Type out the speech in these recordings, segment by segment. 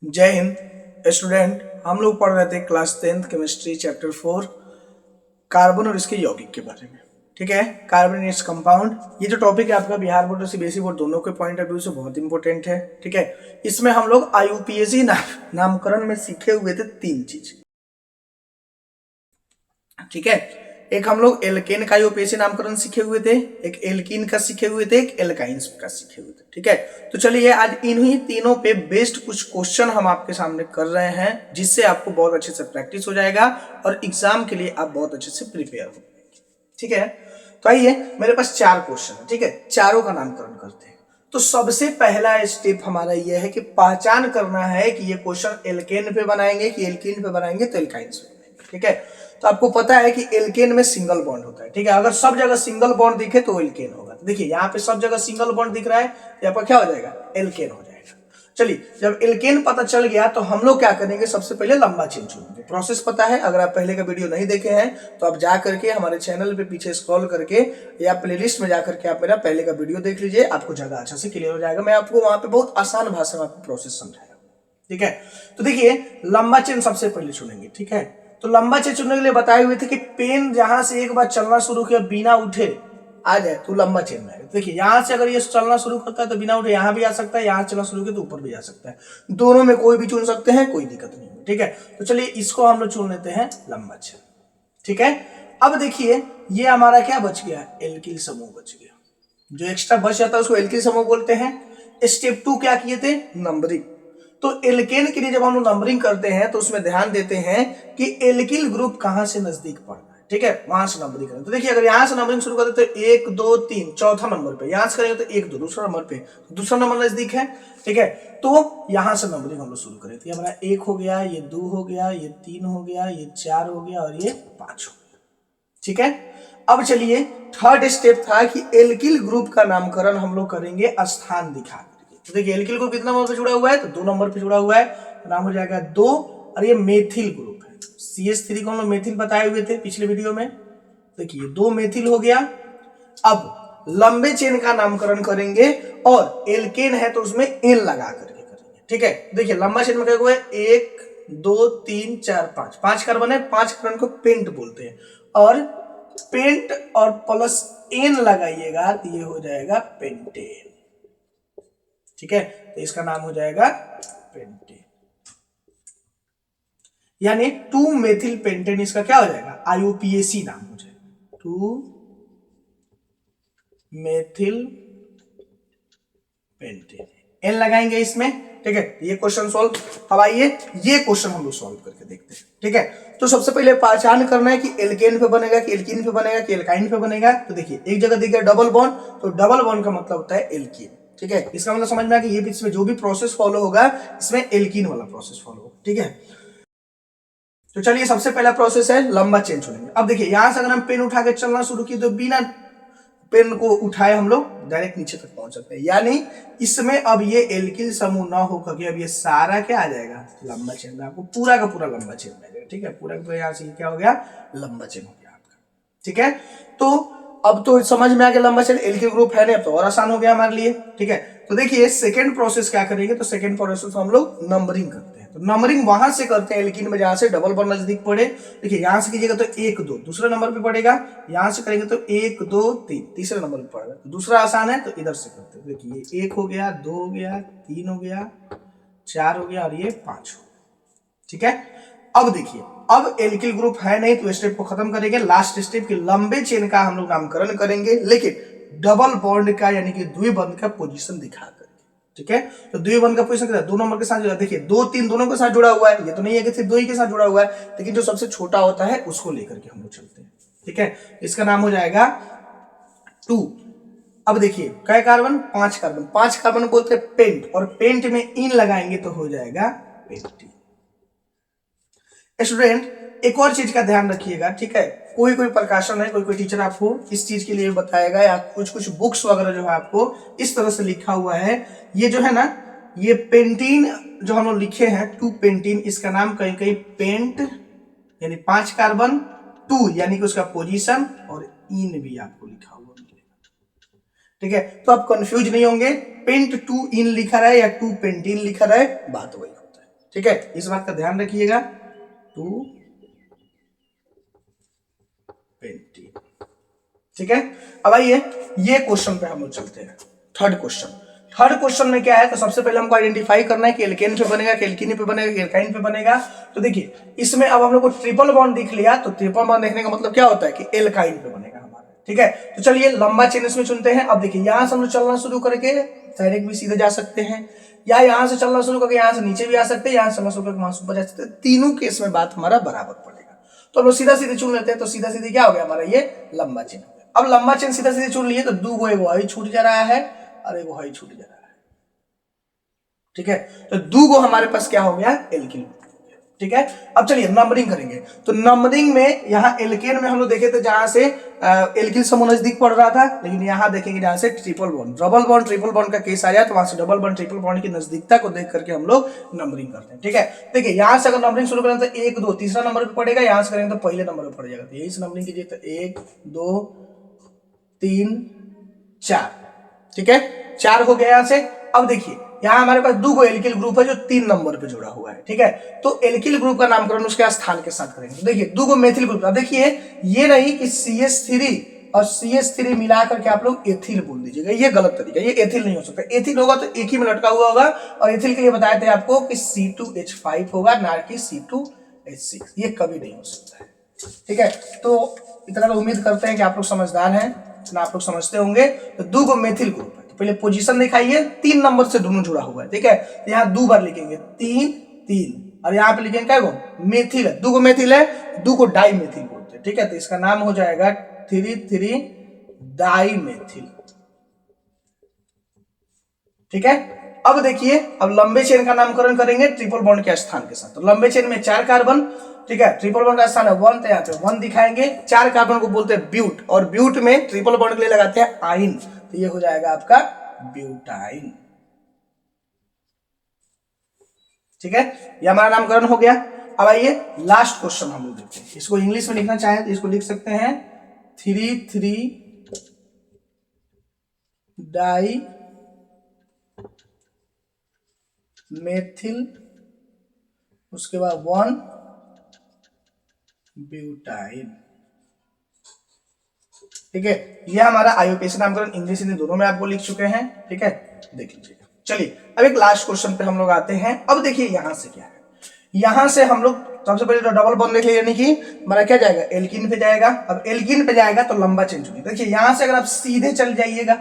जय हिंद स्टूडेंट। हम लोग पढ़ रहे थे class 10th chemistry chapter 4 carbon और इसके यौगिक के बारे में। ठीक है, कार्बन एंड इट्स कंपाउंड। ये जो टॉपिक है आपका बिहार बोर्ड और सीबीएसई बोर्ड दोनों के पॉइंट ऑफ व्यू से बहुत इंपॉर्टेंट है। ठीक है, इसमें हम लोग आईयूपीएसी नामकरण में सीखे हुए थे 3 चीज। ठीक है, एक हम लोग एल्केन का आईयूपीएसी नामकरण सीखे हुए थे, एक एल्कीन का सीखे हुए थे, एक एल्काइंस का सीखे हुए थे। ठीक है, तो चलिए आज इन्हीं तीनों पे बेस्ड कुछ क्वेश्चन हम आपके सामने कर रहे हैं, जिससे आपको बहुत अच्छे से प्रैक्टिस हो जाएगा और एग्जाम के लिए आप बहुत अच्छे से प्रिपेयर हो। ठीक है, तो आइए मेरे पास 4 क्वेश्चन है। ठीक है, चारों का नामकरण करते हैं। तो सबसे पहला स्टेप हमारा यह है कि पहचान करना है कि ये क्वेश्चन एल्केन पे बनाएंगे कि एल्कीन पे बनाएंगे तो एल्काइंस पे बनाएंगे। ठीक है, तो आपको पता है कि एल्केन में सिंगल बॉन्ड होता है। ठीक है, अगर सब जगह सिंगल बॉन्ड दिखे तो एल्केन होगा। तो देखिए यहाँ पे सब जगह सिंगल बॉन्ड दिख रहा है, यहाँ पर क्या हो जाएगा, एल्केन हो जाएगा। चलिए, जब एल्केन पता चल गया तो हम लोग क्या करेंगे, सबसे पहले लंबा चेन चुनेंगे। प्रोसेस पता है, अगर आप पहले का वीडियो नहीं देखे हैं तो आप जा करके हमारे चैनल पे पीछे स्क्रॉल करके या प्लेलिस्ट में जाकर के आप मेरा पहले का वीडियो देख लीजिए, आपको ज्यादा अच्छा से क्लियर हो जाएगा। मैं आपको वहां पे बहुत आसान भाषा में आपको प्रोसेस समझाया। ठीक है, तो देखिए लंबा चेन सबसे पहले चुनेंगे। ठीक है, तो लंबा चेन चुनने के लिए बताए हुए थे कि पेन जहां से एक बार चलना शुरू किया बिना उठे आ जाए तो लंबा चेन में। देखिए यहां से अगर ये चलना शुरू करता है तो बिना उठे यहां भी आ सकता है, यहां चलना शुरू किया तो ऊपर भी आ सकता है। दोनों में कोई भी चुन सकते हैं, कोई दिक्कत नहीं है। ठीक है, तो चलिए इसको हम लोग चुन लेते हैं लंबा चेन। ठीक है, अब देखिए ये हमारा क्या बच गया, एल्किल समूह बच गया। जो एक्स्ट्रा बच जाता है उसको एल्किल समूह बोलते हैं। स्टेप 2 क्या किए थे, नंबरिंग। तो एल्केन के लिए जब हम लोग नंबरिंग करते हैं तो उसमें ध्यान देते हैं कि एल्किल ग्रुप कहां से नजदीक पड़ रहा है। ठीक है, वहां से नंबरिंग करें। तो देखिए अगर यहां से नंबरिंग शुरू करते तो 1 2 3 चौथा नंबर पे, यहां से करेंगे तो 1 2 दूसरा नंबर पे, दूसरा नंबर नजदीक है। ठीक है, तो यहां से नंबरिंग हम लोग शुरू करें। तो ये हमारा 1 हो गया, ये 2 हो गया, ये 3 हो गया, ये 4 हो गया और ये 5 हो गया। ठीक है, अब चलिए थर्ड स्टेप था कि एल्किल ग्रुप का नामकरण हम लोग करेंगे स्थान दिखा करके। तो देखिए एल्किल ग्रुप कितना नंबर पे जुड़ा हुआ है, तो 2 नंबर पे जुड़ा हुआ है, तो नाम हो जाएगा 2। और ये मेथिल ग्रुप है, CH3 को हम लोग मेथिल बताए हुए थे पिछले वीडियो में। देखिए 2 मेथिल हो गया। अब लंबे चेन का नामकरण करेंगे और एल्केन है तो उसमें एन लगा करके करेंगे। ठीक है, देखिए लंबा चेन में क्या हुआ है, 1 2 3 4 5, 5 कार्बन है, 5 कार्बन को पेंट बोलते हैं। और पेंट और प्लस एन लगाइएगा तो ये हो जाएगा पेंटेन। ठीक है, तो इसका नाम हो जाएगा पेंटेन, यानी 2 मेथिल पेंटेन इसका क्या हो जाएगा, आईयूपीएसी नाम हो जाएगा, 2 मेथिल पेंटेन। एन लगाएंगे इसमें। ठीक है, ये क्वेश्चन सॉल्व। अब आइए ये क्वेश्चन हम लोग सॉल्व करके देखते हैं। ठीक है, तो सबसे पहले पहचान करना है कि एल्केन पे बनेगा कि एल्कीन पे बनेगा कि एल्काइन पे बनेगा। तो देखिए एक जगह दिख गया डबल बॉन्ड, तो डबल बॉन्ड का मतलब होता है एल्कीन। ठीक है, इसका मतलब समझ में आ कि ये इसमें जो भी प्रोसेस फॉलो होगा इसमें एल्कीन वाला प्रोसेस फॉलो होगा। ठीक है, तो चलिए सबसे पहला प्रोसेस है लंबा चेन चुनेंगे। अब देखिए यहां से अगर हम पेन उठा के चलना शुरू किए तो बिना पेन को उठाए हम लोग डायरेक्ट नीचे तक पहुंच सकते हैं, यानी इसमें अब ये एल्किल समूह ना होकर के अब ये सारा क्या आ जाएगा, लंबा चेन में। आपको पूरा का पूरा लंबा चेन में आ जाएगा। ठीक है, पूरा का पूरा यहां से क्या हो गया, लंबा चेन हो गया आपका। ठीक है, तो अब तो समझ में आ गया लंबा चेन एल्किल ग्रुप है नहीं, अब तो और आसान हो गया हमारे लिए। ठीक है, तो देखिए सेकंड प्रोसेस क्या करेंगे, तो सेकंड प्रोसेस हम लोग नंबरिंग करते हैं। तो नंबरिंग वहां से करते हैं एल्कीन में जहां से डबल बॉन्ड नजदीक पड़े। देखिए यहां से कीजिएगा तो 1 2 दूसरे नंबर पे पड़ेगा, यहां से करेंगे तो 1 2 3 तीसरे नंबर पे पड़ेगा। दूसरा आसान है तो इधर से करते हैं। देखिए 1 हो गया, 2 हो गया, 3 हो गया, 4 हो गया और ये 5 हो गया। ठीक है, अब देखिए अब एल्किल ग्रुप है नहीं तो स्टेप को खत्म करेंगे। लास्ट स्टेप की लंबे चेन का हम लोग नामकरण करेंगे, लेकिन डबल बॉन्ड का यानी कि द्विबंध का पोजीशन दिखा करके। ठीक है, तो द्विबंध का पोजीशन क्या है, 2 नंबर के साथ जुड़ा। देखिए 2 3 दोनों के साथ जुड़ा हुआ है, ये तो नहीं है कि सिर्फ 2 ही के साथ जुड़ा हुआ है, लेकिन जो सबसे छोटा होता है उसको लेकर के हम लोग चलते हैं। ठीक है, इसका नाम हो जाएगा 2। अब देखिए कै कार्बन, 5 कार्बन, 5 कार्बन बोलते हैं पेंट, और पेंट में इन लगाएंगे तो हो जाएगा पेंटीन। स्टूडेंट एक और चीज का ध्यान रखिएगा। ठीक है, कोई कोई प्रकाशन है, कोई कोई टीचर आपको इस चीज के लिए बताएगा, या कुछ कुछ बुक्स वगैरह जो है आपको इस तरह से लिखा हुआ है। ये जो है ना, ये पेंटीन जो हम लोग लिखे हैं 2 पेंटीन, इसका नाम कहीं कहीं पेंट यानी 5 कार्बन 2 यानी कि उसका पोजीशन, और इन भी आपको लिखा हुआ मिलेगा। ठीक है, तो आप कंफ्यूज नहीं होंगे, पेंट 2 इन लिखा रहा है या 2 पेंटीन लिखा रहा है, बात वही होता है। ठीक है, इस बात का ध्यान रखिएगा। 220। ठीक है, अब आइए ये क्वेश्चन पे हम लोग चलते हैं। थर्ड क्वेश्चन में क्या है, तो सबसे पहले हमको आइडेंटिफाई करना है कि एल्केन पे बनेगा, कि एल्कीनी पे बनेगा, कि एल्काइन पे बनेगा। तो देखिए इसमें अब हम लोग को ट्रिपल बॉन्ड दिख लिया, तो ट्रिपल बॉन्ड देखने का मतलब क्या होता है कि एल्काइन पे बनेगा हमारा। ठीक है, तो चलिए लंबा चेन इसमें चुनते हैं। अब देखिए यहां से हम लोग चलना शुरू करके डायरेक्ट भी सीधे जा सकते हैं, या यहां से चलना शुरू करके यहां से नीचे भी आ सकते हैं, यहां से चलना शुरू करके वहां ऊपर जा सकते हैं। तीनों केस में बात हमारा बराबर पड़ेगा। तो हम लोग सीधा सीधे चुन लेते हैं, तो सीधा सीधे क्या हो गया हमारा, ये लंबा चेन हो गया। अब लंबा चेन सीधा सीधे चुन लिए, तो दो गो एगो हई छूट जा रहा है और एगो हई छूट जा रहा है। ठीक है, तो दो गो हमारे पास क्या हो गया, एल्किल। ठीक है, अब चलिए नंबरिंग करेंगे। तो नंबरिंग में यहाँ एल्केन में हम लोग देखे थे जहां से एल्किल समूह नजदीक पड़ रहा था, लेकिन यहाँ देखेंगे जहां से triple bond, double bond triple bond का केस आया, तो वहां से डबल बॉन्ड ट्रिपल बॉन्ड की नजदीकता को देख करके हम लोग नंबरिंग करते हैं। ठीक है, देखिए यहां से अगर नंबरिंग शुरू करें तो 1 2 तीसरा नंबर पे पड़ेगा, यहां से करेंगे तो पहले नंबर पे पड़ जाएगा। तो यही से नंबरिंग कीजिए, तो 1 2 3 4। ठीक है, 4 हो गया यहां से। अब देखिए यहाँ हमारे पास दो गो एल्किल ग्रुप है जो 3 नंबर पे जुड़ा हुआ है। ठीक है, तो एल्किल ग्रुप का नामकरण उसके स्थान के साथ करेंगे। तो देखिए दो गो मेथिल ग्रुप, अब देखिए ये नहीं कि CH3 और CH3 मिला करके आप लोग एथिल बोल दीजिएगा, ये गलत तरीका, ये एथिल नहीं हो सकता। एथिल होगा तो एक ही में लटका हुआ होगा, और एथिल के लिए बताए थे आपको कि C2H5 होगा, ना कि C2H6, ये कभी नहीं हो सकता है। ठीक है, तो इतना तो उम्मीद करते हैं कि आप लोग समझदार हैं, ना आप लोग समझते होंगे। तो दो गो मेथिल ग्रुप है, तो पहले पोजीशन दिखाइए, 3 नंबर से दोनों जुड़ा हुआ है। ठीक है, तो यहाँ 2 बार लिखेंगे 3 3, और यहाँ पे लिखेंगे क्या गो, मेथिल है, 2 गो मेथिल है, 2 को डाई मेथिल बोलते हैं। ठीक है, तो इसका नाम हो जाएगा 3 डाई मेथिल। ठीक है, अब देखिए अब लंबे चेन का नामकरण करेंगे ट्रिपल बॉन्ड के स्थान के साथ। तो लंबे चेन में 4 कार्बन, ठीक है, ट्रिपल बॉन्ड का स्थान है 1, तो यहाँ पे 1 दिखाएंगे। 4 कार्बन को बोलते हैं ब्यूट, और ब्यूट में ट्रिपल बॉन्ड के लिए लगाते हैं आइन, तो ये हो जाएगा आपका ब्यूटाइन। ठीक है, ये हमारा नामकरण हो गया। अब आइए लास्ट क्वेश्चन हम लोग देखते हैं। इसको इंग्लिश में लिखना चाहें तो इसको लिख सकते हैं 3 डाई मेथिल, उसके बाद 1 ब्यूटाइन। ठीक है, यह हमारा आईयूपीएसी नामकरण इंग्लिश हिंदी दोनों में आपको लिख चुके हैं। ठीक है, देख लीजिएगा। चलिए अब एक लास्ट क्वेश्चन पे हम लोग आते हैं। अब देखिए यहां से क्या है, यहां से हम लोग सबसे पहले तो डबल बॉन्ड देख लिया, यानी कि हमारा क्या जाएगा, एल्कीन पे जाएगा। अब एल्कीन पे जाएगा तो लंबा चेन चुनिए। देखिए यहां से अगर आप सीधे चल जाइएगा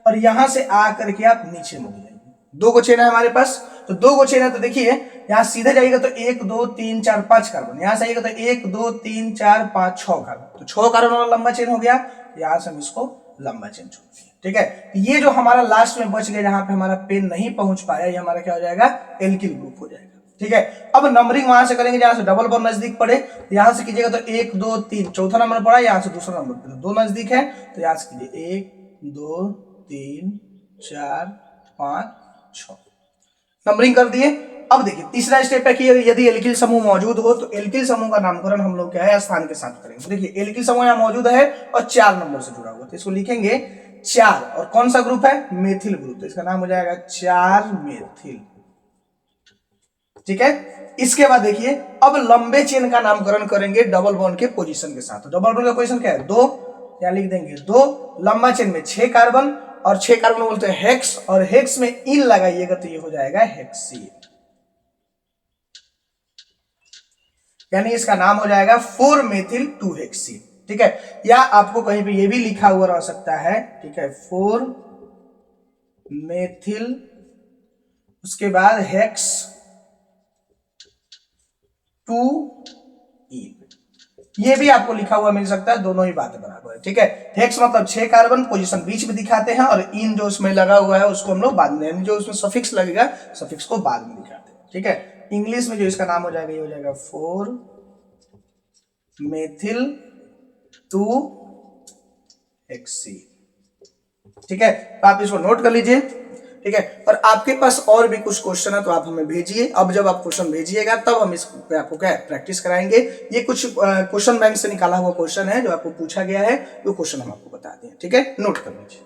और यहां से आ करके आप नीचे मुड़ जाइए, 2 गो चेन है हमारे पास, तो 2 गो चेन है, तो देखिए यहां सीधे जाइएगा तो 1 2 3 4 5 कार्बन, यहां से आइएगा तो 1 2 3 4 5 6 कार्बन, तो 6 कार्बन वाला लंबा चेन हो गया। यहां से हम इसको लंबा चेन चुनते हैं। ठीक है, ये जो हमारा लास्ट में बच गया जहां पे हमारा पेन नहीं पहुंच पाया, ये हमारा क्या हो जाएगा, एल्किल ग्रुप हो जाएगा। ठीक है, अब नंबरिंग वहां से करेंगे जहां से डबल बॉन्ड नजदीक पड़े, यहां से कीजिएगा तो 1 2 3, चौथा नंबर पड़ा, यहां से दूसरा नंबर पे, 2 नजदीक है, तो यहां से कीजिए 1 2 3 4 5 6, नंबरिंग कर दिए। अब देखिए तीसरा स्टेप है कि यदि एल्किल समूह मौजूद हो तो एल्किल समूह का नामकरण हम लोग क्या है, स्थान के साथ करेंगे। देखिए एल्किल समूह यहाँ मौजूद है और 4 नंबर से जुड़ा हुआ, तो इसको लिखेंगे 4, और कौन सा ग्रुप है, मेथिल ग्रुप, तो इसका नाम हो जाएगा 4 मेथिल। ठीक है, इसके बाद देखिए अब लंबे चेन का नामकरण करेंगे डबल बॉन्ड के पोजीशन के साथ। डबल बॉन्ड का पोजीशन क्या है, 2, यहाँ लिख देंगे 2, लंबा चेन में 6 कार्बन, और 6 कार्बन बोलते हैं हेक्स, और हेक्स में इन लगाइएगा तो ये हो जाएगा हेक्सीन, यानी इसका नाम हो जाएगा 4 मेथिल 2 हेक्सीन। ठीक है, या आपको कहीं पे ये भी लिखा हुआ रह सकता है। ठीक है, 4 मेथिल, उसके बाद हेक्स 2 इन, ये भी आपको लिखा हुआ मिल सकता है, दोनों ही बातें बराबर है। ठीक है, हेक्स मतलब 6 कार्बन, पोजीशन बीच में दिखाते हैं, और इन जो उसमें लगा हुआ है उसको हम लोग बाद में, यानी जो उसमें सफिक्स लगेगा सफिक्स को बाद में दिखाते हैं। ठीक है, इंग्लिश में जो इसका नाम हो जाएगा ये हो जाएगा 4 मेथिल 2 हेक्सीन। ठीक है, तो आप इसको नोट कर लीजिए। ठीक है, और आपके पास और भी कुछ क्वेश्चन है तो आप हमें भेजिए। अब जब आप क्वेश्चन भेजिएगा तब हम इस पे आपको क्या प्रैक्टिस कराएंगे। ये कुछ क्वेश्चन बैंक से निकाला हुआ क्वेश्चन है जो आपको पूछा गया है, वो क्वेश्चन हम आपको बता दें। ठीक है, नोट कर लीजिए।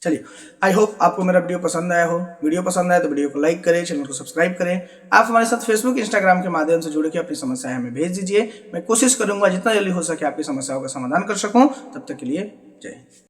चलिए, आई होप आपको मेरा वीडियो पसंद आया हो। वीडियो पसंद आया तो वीडियो को लाइक करें, चैनल को सब्सक्राइब करें। आप हमारे साथ फेसबुक, इंस्टाग्राम के माध्यम से जुड़ के अपनी समस्याएं हमें भेज दीजिए। मैं कोशिश करूंगा जितना जल्दी हो सके आपकी समस्याओं का समाधान कर सकूं। तब तक के लिए जय हिंद।